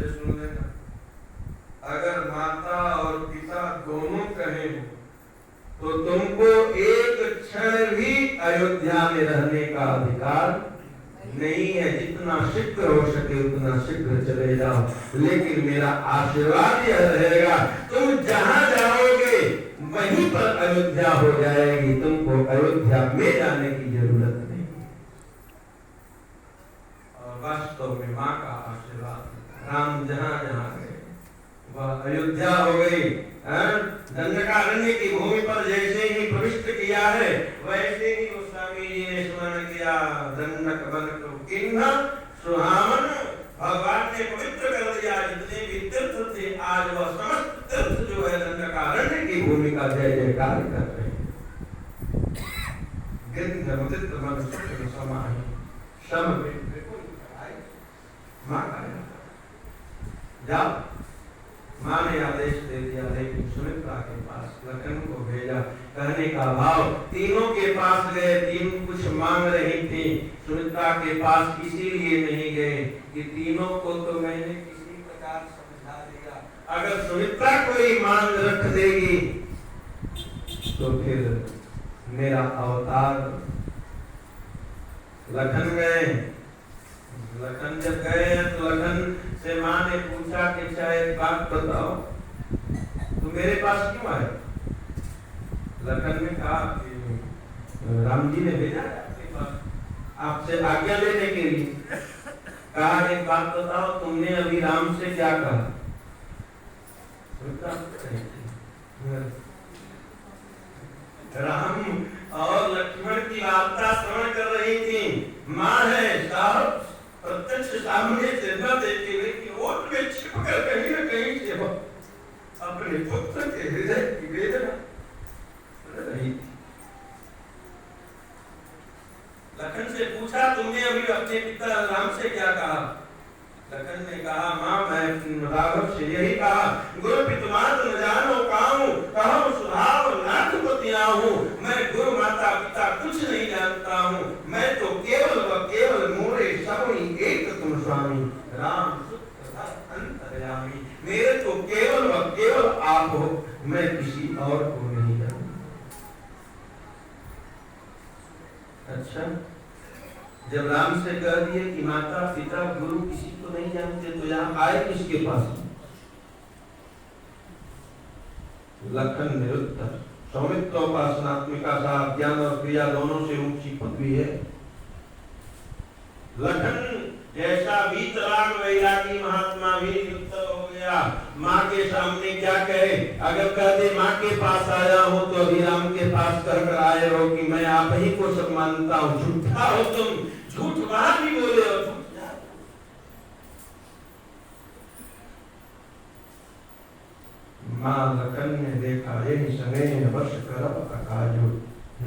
से सुन लेना, अगर माता और पिता दोनों कहें तो तुमको एक क्षण भी अयोध्या में रहने का अधिकार नहीं है। जितना शीघ्र हो सके उतना शीघ्र चले जाओ, लेकिन मेरा आशीर्वाद यह रहेगा, तुम जहां जाओगे वहीं पर अयोध्या हो जाएगी, तुमको अयोध्या में जाने की जरूरत नहीं। और वास्तव में माँ का आशीर्वाद, राम जहां जहां गए वह अयोध्या हो गई। दंडकारण्य की भूमि पर जैसे ही प्रविष्ट किया है, वैसे ही गोस्वामी जी ने स्मरण किया, दंडक वन को किन्ह सुहावन, भगवान ने पवित्र कर दिया। जितने भी तीर्थ थे, आज वह समस्त तीर्थ जो है दंडकारण्य की भूमि का जय जयकार कर रहे हैं। जाओ, माँ ने आदेश दे दिया, लेकिन सुमित्रा के पास लखन को भेजा। कहने का भाव, तीनों के पास गए, तीन कुछ मांग रही थी, सुमित्रा के पास इसीलिए नहीं गए कि तीनों को तो मैंने किसी प्रकार समझा दिया, अगर सुमित्रा कोई मांग रख देगी तो फिर मेरा अवतार। लखन गए, लखन जब गए तो लखन से माँ ने पूछा कि अच्छा एक बात बताओ, तू मेरे पास क्यों आए? लखन ने कहा कि राम जी ने भेजा आपके पास, आपसे आज्ञा लेने के लिए। कहा एक बात बताओ, तुमने अभी राम से क्या कहा? राम और लक्ष्मण की वार्ता श्रवण कर रही थी। माँ है साहब, प्रत्यक्ष सामने से न देखी, लेकिन ओट में छिपकर कहीं न कहीं से अपने पुत्र के हृदय की वेदना रही थी। लखन से पूछा, तुमने अभी अपने पिता राम से क्या कहा? लखन ने कहा, माँ मैं राघव से यही कहा, गुरु पितुमात न जानो काहू, कहूँ सुभाव नाथ पतिया हूँ। मैं गुरु माता पिता कुछ नहीं जानता हूँ, मैं तो केवल व केवल मोरे सबई एक तुम स्वामी, राम अंतर्यामी। मेरे तो केवल व केवल आप हो, मैं किसी और को नहीं जानता। अच्छा, जब राम से कह दिए कि माता पिता गुरु किसी को नहीं जानते, तो यहाँ आए किसके पास? लखन निरुद्ध, सौमित्रोपासनात्मिका साहब, ज्ञान और क्रिया दोनों से ऊंची पदवी है। लखन जैसा वीतराग वैरागी महात्मा भी युक्त हो गया। माँ के सामने क्या कहे? अगर कह दे माँ के पास आया हो तो अभी राम के पास कर आए हो कि मैं आप ही को सब मानता हूँ, झूठा हो तुम, झूठ वहां भी बोले हो, झूठ माँ लखन ने देखा, यही समय वर्ष करब अकाजो,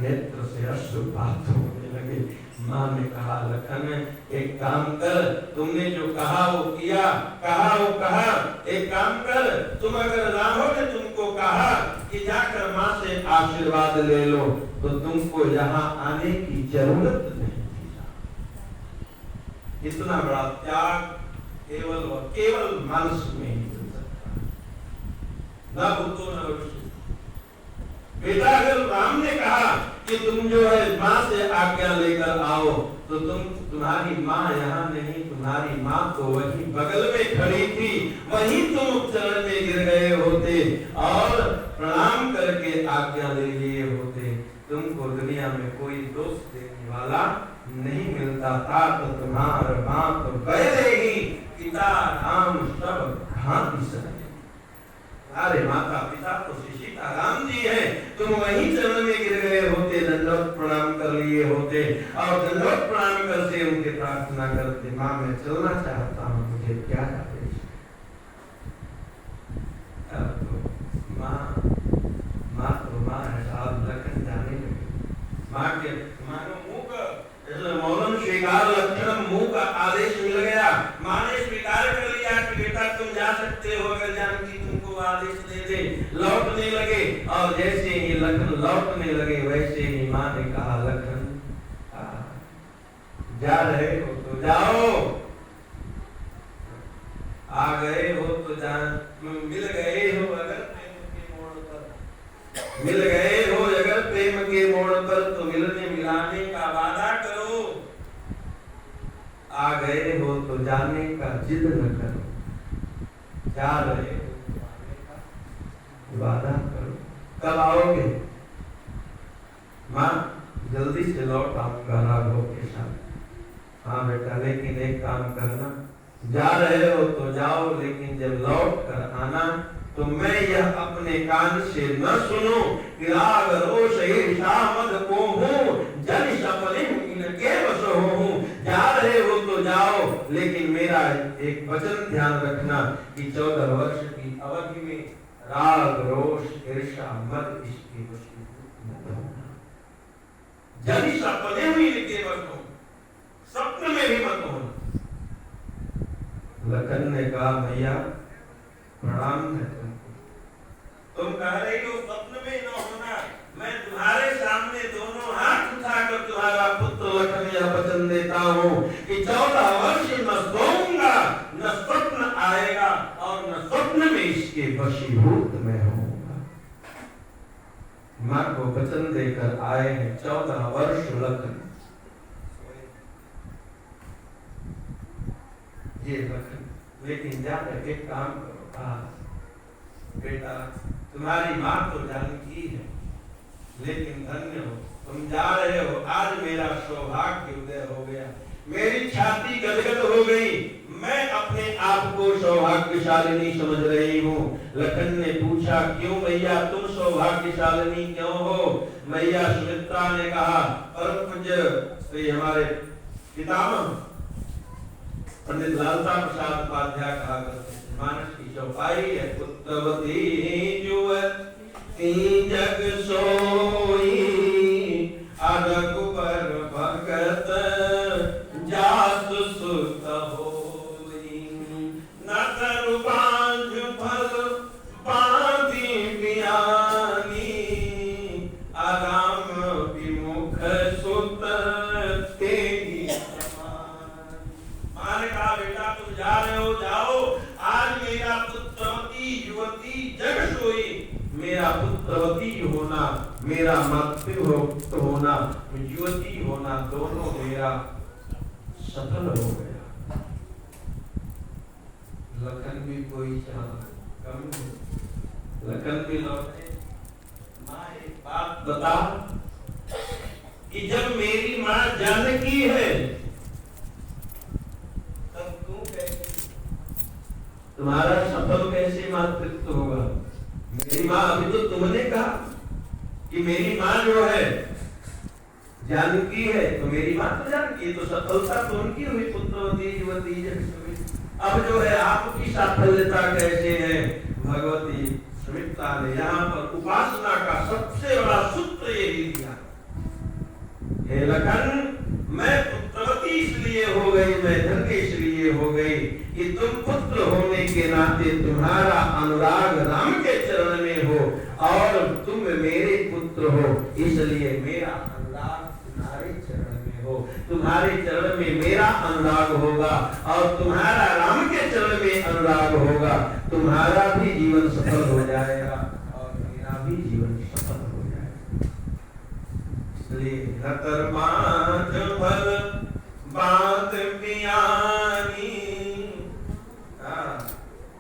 नेत्र से अश्रु बात होने लगे। माँ ने कहा, लखन एक काम कर, तुमने जो कहा वो किया, कहा वो कहा, एक काम कर, तुम अगर रामो ने तुमको कहा कि जाकर माँ से आशीर्वाद ले लो, तो तुमको यहाँ आने की जरूरत नहीं थी। इतना बड़ा त्याग केवल और केवल मनुष्य में ही मिल सकता है, न भूतो न भविष्य। बेटा, अगर राम ने कहा कि तुम जो है माँ से आज्ञा लेकर आओ, तो तुम्हारी माँ यहाँ नहीं, तुम्हारी माँ तो वही बगल में खड़ी थी, वहीं तुम चरण में गिर गए होते और प्रणाम करके आज्ञा ले लिए होते। तुमको दुनिया में कोई दोष देने वाला नहीं मिलता था। तो तुम्हारा माँ तो गए ही, पिता राम सब भांति सहे। अरे माता पिता तो सीता राम जी है, तुम वहीं चरण में गिर गए होते, दंडवत प्रणाम कर लिए होते और दंडवत प्रणाम करके उनके प्रार्थना करते, माँ मैं चलना चाहता हूँ, मुझे क्या आदेश? माँ तो माँ है साहब, लखन जाने लगे। माँ के मानो मुँह का मौन स्वीकार लक्षण, मुँह का आदेश मिल गया। माँ ने स्वीकार कर लिया कि बेटा तुम जा सकते हो, अगर जानकी तुमको आदेश दे दे। लौटने लगे और जैसे ही लखन लौटने लगे, वैसे ही माँ ने कहा, लखन जा रहे हो तो जाओ, आ गए हो तो जान, मिल गए हो अगर प्रेम के मोड़ पर, मिल गए हो अगर प्रेम के मोड़ पर, तो मिलने मिलाने का वादा करो। आ गए हो तो जाने का जिद न करो, जा रहे हो तो आने का वादा करो। कब आओगे? माँ जल्दी से लौट आऊंगा राघव के साथ। हाँ बेटा, लेकिन एक काम करना, जा रहे हो तो जाओ, लेकिन जब लौट कर आना तो मैं यह अपने कान से न सुनूं कि राग रोष ईर्षा मद को हूँ, जन सपने इनके वश हूँ। जा रहे हो तो जाओ, लेकिन मेरा एक वचन ध्यान रखना कि 14 वर्ष की अवधि में राग रोष ईर्षा मद इसके वशीभूत मत होना। जन सपने में इनके वश हो, स्वप्न में भी मत होना। लखन ने कहा भैया प्रणाम है तुमको, तुम कह रही हो स्वप्न में न होना, मैं तुम्हारे सामने दोनों हाथ उठाकर तुम्हारा पुत्र लखन यह वचन देता हूँ कि 14 वर्ष न सोऊंगा, न स्वप्न आएगा और न स्वप्न में इसके वशीभूत मैं होऊंगा। माँ को वचन देकर आए हैं 14 वर्ष लखन। ये लखन, लेकिन जाकर एक काम करो, बेटा तुम्हारी माँ तो जानकी है, लेकिन धन्य हो तुम जा रहे हो। आज मेरा सौभाग्य उदय हो गया, मेरी छाती गदगद हो गई, मैं अपने आप को सौभाग्यशालिनी समझ रही हूँ। लखन ने पूछा क्यों भैया, तुम सौभाग्यशालिनी क्यों हो? मैया सुमित्रा ने कहा परम पूज्य हमारे पितामह पंडित लालता प्रसाद उपाध्याय कहा करते थे, मानस की चौपाई है, पुत्रवती जुवती जग सोई, रघुबर भगत जासु सुत होई, न तरु बांझ फल बांधी बियानी, राम विमुख सुत तेगी समान। माने कहा बेटा तुम जा रहे हो, जाओ, आज मेरा पुत्रवती युवती जग सोई। मेरा पुत्रवती होना, मेरा मातृभक्त होना, युवती होना, दोनों मेरा सफल हो गया। लखन भी कोई कम नहीं, लखन भी लौटे। माँ एक बात बता कि जब मेरी माँ जानकी है तब तू कैसे, तुम्हारा सफल कैसे मातृत्व होगा? मेरी माँ, अभी तो तुमने कहा कि मेरी माँ जो है जानकी है, तो मेरी माँ तो जानकी है, तो सफलता तो उनकी हुई, पुत्रवती युवती जग सोई। अब जो है आपकी साफल्यता कैसे है? भगवती सुमित्रा ने यहाँ पर उपासना का सबसे बड़ा सूत्र यही दिया, हे लखन मैं पुत्रवती इसलिए हो गई, मैं धन्य इसलिए हो गई कि तुम पुत्र होने के नाते तुम्हारा अनुराग राम के चरण में हो और तुम मेरे पुत्र हो, इसलिए मेरा अनुराग तुम्हारे चरण में हो। तुम्हारे चरण में मेरा अनुराग होगा और तुम्हारा राम के चरण में अनुराग होगा। तुम्हारा भी जीवन सफल हो जाएगा और मेरा भी जीवन सफल हो जाएगा। इसलिए नतर बांध फल बांध पियानी।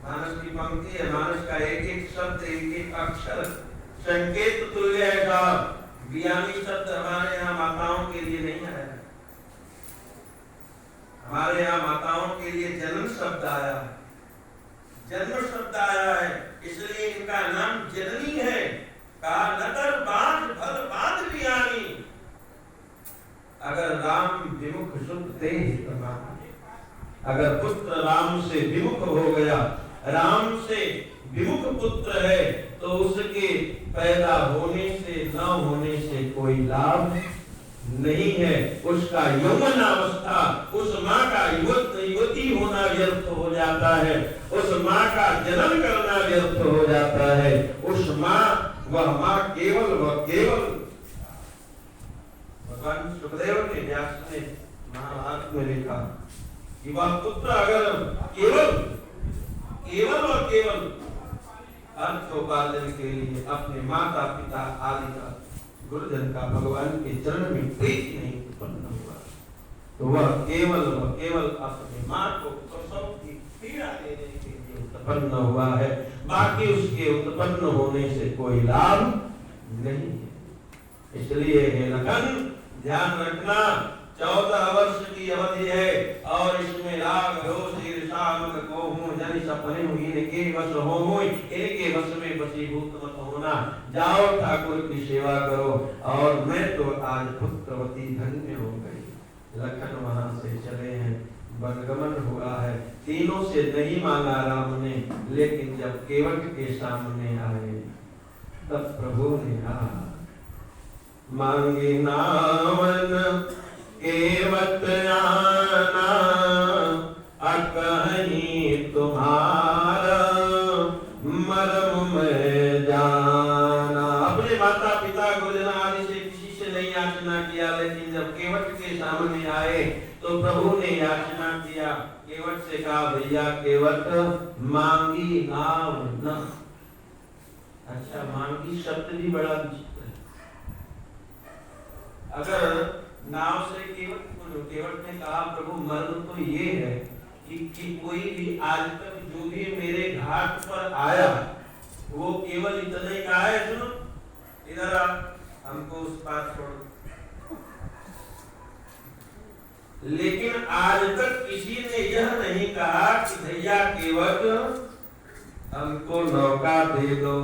मानस की पंक्ति है, मानस का एक एक शब्द एक एक अक्षर संकेत तुल्य है। बियानी शब्द हमारे यहाँ माताओं के लिए नहीं आया, हमारे यहाँ माताओं के लिए जन्म शब्द आया है, जन्म शब्द आया है, इसलिए इनका नाम जननी है। कहा नतर बांध फल बांध बियानी। अगर राम विमुख सुख ते अगर पुत्र राम से विमुख हो गया, राम से विमुख पुत्र है, तो उसके पैदा होने से न होने से कोई लाभ नहीं है। उसका यौवन अवस्था, उस माँ का युवती होना व्यर्थ हो जाता है, उस माँ का जन्म करना व्यर्थ हो जाता है। उस माँ, वह माँ केवल भगवान सुखदेव ने व्यास ने महाभारत में लिखा कि वह पुत्र अगर केवल केवल और केवल अर्थोपार्जन के लिए अपने माता पिता आदि का गुरुजन का भगवान के चरण में प्रीति नहीं उत्पन्न हुआ, तो वह केवल अपने माँ को प्रसव की पीड़ा देने के लिए उत्पन्न हुआ है, बाकी उसके उत्पन्न होने से कोई लाभ नहीं है। इसलिए हे लखन ध्यान रखना, 14 वर्ष की अवधि है और इसमें राग रोष ईर्षा मद कोह जनि सपने इनके वश हो, इनके वश में वशीभूत मत होना। जाओ ठाकुर की सेवा करो। और मैं तो आज पुत्रवती धन्य हो गई। लखन वहां से चले हैं, वनगमन हुआ है, तीनों से नहीं मांगा राम ने, लेकिन जब केवट के सामने आए तब प्रभु ने कहा मांगे नावन केवट आना अकहीं तुम्हारा मरम में जाना। अपने माता पिता गुरुजन आदि से किसी से नहीं याचना किया, लेकिन जब केवट के सामने आए तो प्रभु ने याचना किया। केवट से कहा भैया केवट मांगी नाव न। अच्छा, मांगी शब्द भी बड़ा विचित्र है। अगर नाव से केवट ने कहा प्रभु मर्म तो ये है कि कोई भी आज तक जो भी मेरे घाट पर आया वो केवल इतना ही कहा है, सुनो इधर आ, हमको उस पार छोड़ो। लेकिन आज तक किसी ने यह नहीं कहा कि भैया केवट हमको नौका दे दो।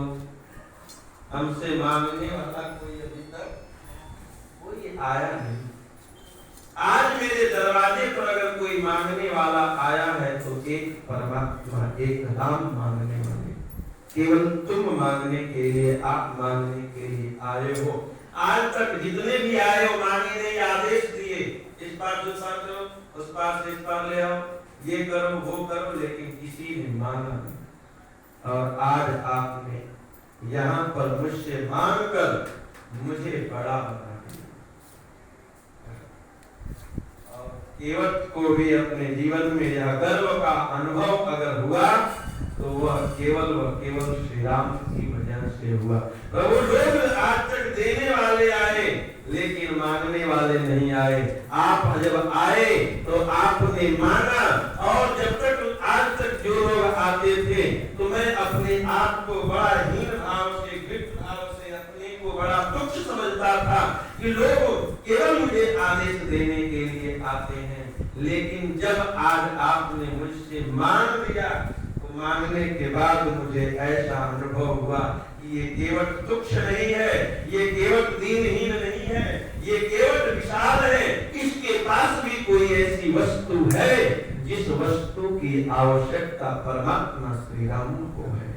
हमसे मांगने वाला कोई अभी तक कोई आया नहीं। आज मेरे दरवाजे पर अगर कोई मांगने वाला आया है तो एक परमात्मा, एक राम मांगने वाले, केवल तुम मांगने के लिए, आप मांगने के लिए आए हो। आज तक जितने भी आए हो मांगे नहीं, आदेश दिए इस पार से उस पार करो, उस पार से इस पार ले आओ, ये करो वो करो, लेकिन किसी ने मांगा नहीं। और आज आपने यहाँ पर मुझसे मांगकर मुझे बड़ा बना दिया। केवट को भी अपने जीवन में यह गर्व का अनुभव अगर हुआ तो वह केवल श्री राम की वजह से हुआ। प्रभु लोग आज तक देने वाले आए लेकिन मांगने वाले नहीं आए। आप जब आए तो आपने मांगा, और जब तक आज तक जो लोग आते थे तो मैं अपने आप को बड़ा हीन भाव से, घृत भाव से, अपने को बड़ा तुच्छ समझता था कि लोग केवल मुझे आदेश देने के लिए आते हैं। लेकिन जब आज आपने मुझसे मांग लिया तो मांगने के बाद मुझे ऐसा अनुभव हुआ कि ये केवट तुच्छ नहीं है, ये केवट दीनहीन नहीं है, ये केवट विशाल है। इसके पास भी कोई ऐसी वस्तु है जिस वस्तु की आवश्यकता परमात्मा श्री राम को है।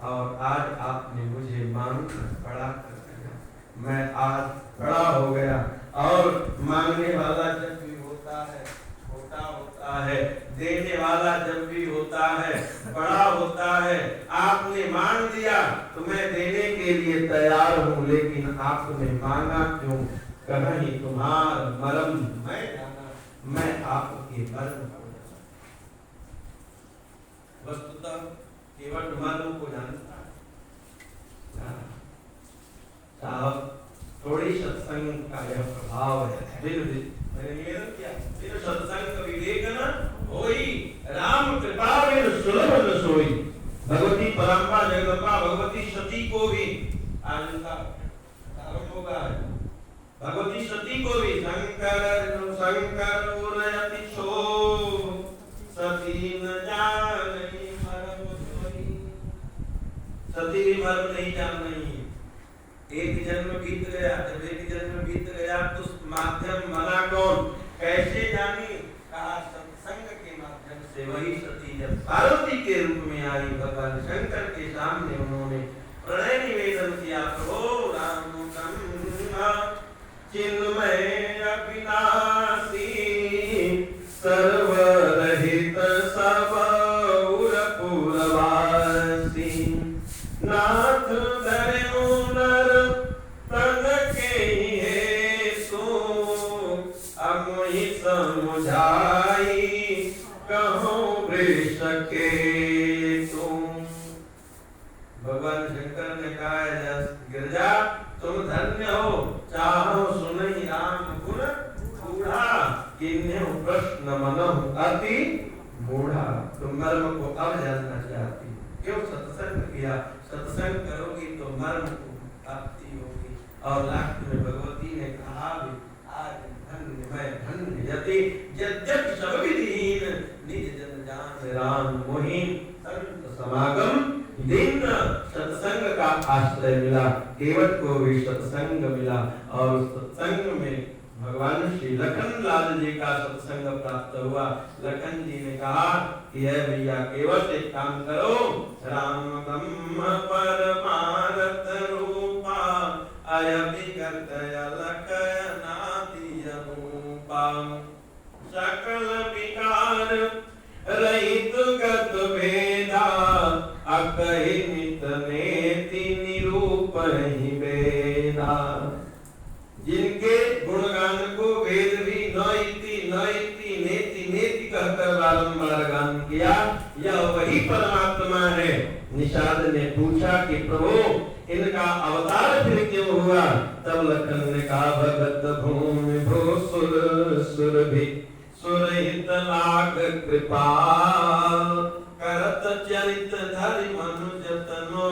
और आज आपने मुझे मांग कर बड़ा कर दिया, मैं आज बड़ा हो गया। और मांगने वाला जब भी होता है छोटा होता है, देने वाला जब भी होता है बड़ा होता है। आपने मांग दिया तो मैं देने के लिए तैयार हूँ, लेकिन आपने मांगा क्यों? कहीं तुम्हारा मरम मैं जाना, मैं आपके मर्म को जाना। वस्तुतः केवल मर्म को जानता है। साहब थोड़ी सत्संग का यह प्रभाव है। मैंने निवेदन किया, बिन सत्संग विवेक न होई, राम कृपा बिन सुलभ न सोई। भगवती परंपरा जगदम्बा भगवती सती को भी आनंद आरंभ होगा। भगवती सती को भी शंकर उरयति छो, सती न जानी मरम सोई। सती भी मर्म नहीं जान रही है। एक जन्म बीत गया, जब एक जन्म बीत गया तो माध्यम मना कौन, कैसे जानी? कहा सत्संग के माध्यम से। वही सती जब पार्वती के रूप में आई, भगवान शंकर के सामने उन्होंने प्रणय निवेदन किया, प्रभो राम चिन्मय अविनाशी, सर्वरहित सब उर पुरवासी, नाथ समुझाई कहो विष के तुम। भगवान शंकर ने कहा गिरजा तुम धन्य हो, चाहो सुनहि राम गुण बूढ़ा, किन्हु प्रश्न मनहु अति मूढ़ा। तुम मर्म को अब जानना चाहती, क्यों सत्संग किया? सत्संग करोगी तो मर्म को प्राप्ति होगी। और लास्ट में भगवती ने कहा भी, आज धन्य मैं धन्य यति यद्यपि सब विधिहीन, निज जन जान राम मोहिन, संत समागम दिन। सत्संग का आश्रय मिला, केवट को भी सत्संग मिला। और सत्संग में भगवान श्री लखन लाल जी का सत्संग प्राप्त हुआ। लखन जी ने कहा कि है भैया केवट एक काम करो, राम ब्रह्म परमारथ रूपा, अय विगत अलकय नादि अनुपा, सकल विकार रहित गत भेदा, अकहि नित नेति निरूपहि वेदा। जिनके गुणगान को वेद भी नैति नैति नेति नेति कहकर बारंबार गान किया, यह वही परमात्मा है। निषाद ने पूछा कि प्रभु इनका अवतार फिर क्यों हुआ? तब लखन ने कहा भगत भूमि भू सुर सुर भी सुरहित लाग कृपा, करत चरित धरि मनुज तनो,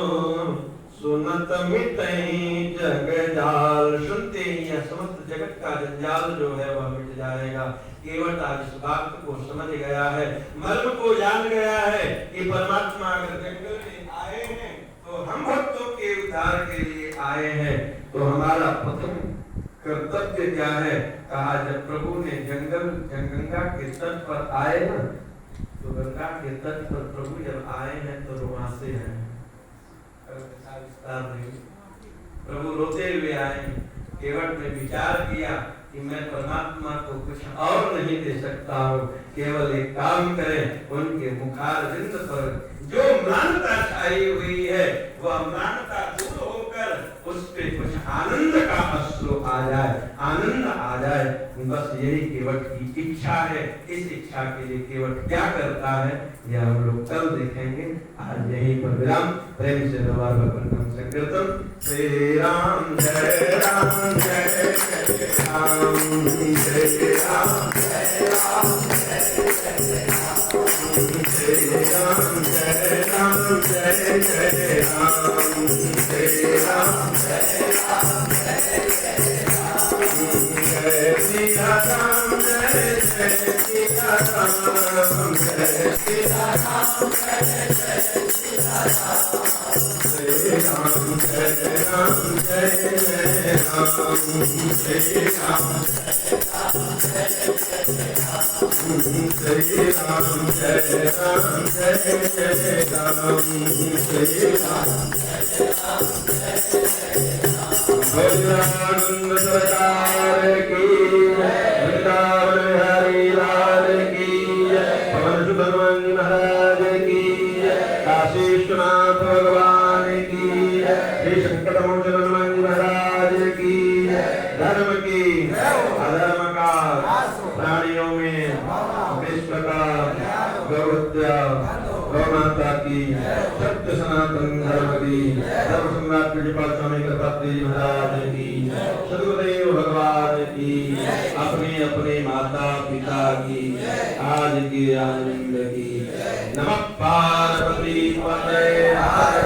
सुनत मिटहि जग जाल। सुनते ही यह समस्त जगत का जंजाल जो है वह मिट जाएगा। केवट आज इस बात को समझ गया है, मर्म को जान गया है कि परमात्मा अगर जंगल में आए हैं तो हम भक्तों के उद्धार के लिए आए हैं। तो हमारा प्रथम कर्तव्य क्या है? कहा जब प्रभु ने गंगा के तट पर आए ना, तो गंगा के तट पर प्रभु जब आए हैं तो वहां से हैं, प्रभु रोते हुए आए। केवट ने विचार किया कि मैं परमात्मा को कुछ और नहीं दे सकता हूँ, केवल एक काम करें, उनके मुखारविंद पर जो म्लानता छाई हुई है वह म्लानता दूर होकर उस पे कुछ आनंद का अश्रु आ जाए, आनंद आ जाए। बस यही केवट की इच्छा है। इस इच्छा के लिए केवट क्या करता है यह हम लोग कल देखेंगे। आज यहीं पर विराम। प्रेम से नवार भगवान संकीर्तन। श्री राम जय राम जय जय राम, जय राम जय राम जय राम, जय राम जय राम जय जय राम, जय राम जय राम जय जय राम, जय सिया राम जय जय सिया राम, जय सिया राम जय जय सिया राम, जय राम जय राम जय जय राम, जय राम जय राम जय जय राम, जय राम जय राम जय जय राम, जय राम जय राम जय जय राम। भजनानंद सरकार की, वृंदावन हरि लाल की, पवन सुत हनुमान महाराज की, काशी विश्वनाथ भगवान की, श्री शंकर मोचन हनुमान महाराज की, धर्म की, अधर्म का, प्राणियों में विश्व का, गौहत्या, गौमाता की, सत्य सनातन धर्म की, धर्म सम्राट कृपाल स्वामी कृपात्री महाराज की, सदगुरुदेव भगवान की, अपने अपने माता पिता की, आज की आनंद की। नमः पार्वती पतये हर